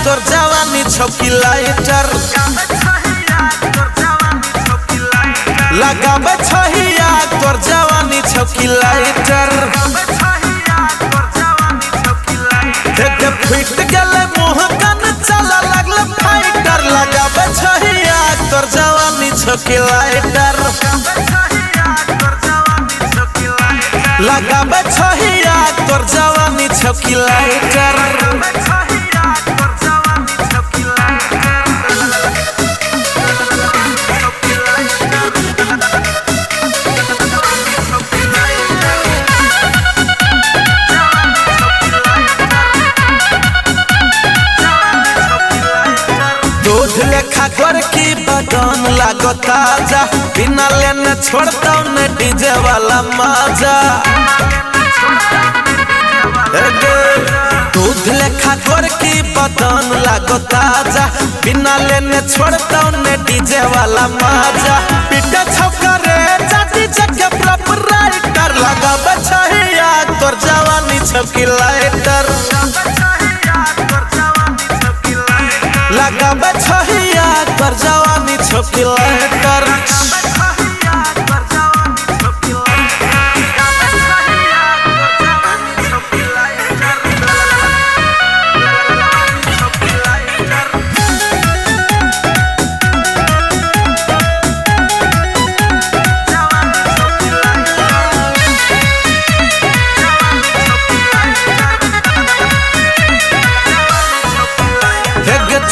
तोर जवानी छौकी लाइटर लगाबे छहिया तोर जवानी छौकी लाइटर देखे फिट गेले मुंह कान चला लागले फाइटर लगाबे छहिया तोर जवानी छौकी लाइटर लगाबे छहिया तोर जवानी छौकी लाइटर दूध लेखा कर की बदन लागो ताजा बिना लेने छोड़ता न डीजे वाला मजा दूध लेखा कर की बदन लागो ताजा बिना लेने छोड़ता न डीजे वाला मजा पिटा छौकरे जाति जगह प्रॉपर राइटर लगाबे छहिया तोर जवानी छौकी लाइटर लगाबे छहिया तोर जवानी छौकी लाइटर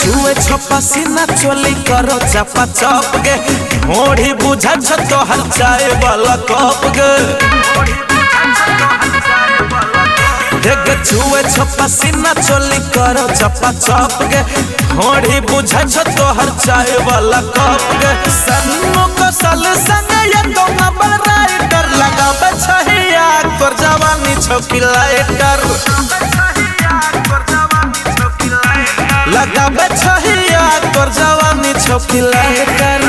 छुए छपा सीना चोली करो चपा चप गे मोड़ी बुझा छ तोहर चाय वाला कप गे देख छुए छपा सीना चोली करो चपा चप गे मोड़ी बुझा छ तोहर चाय वाला कप गे सन्नो को सल संग ये तो नंबर राइटर लगाबे छहिया तोर जवानी छौकी लाइटर लगाबे छहिया तोर जवानी छौकी लाइटर।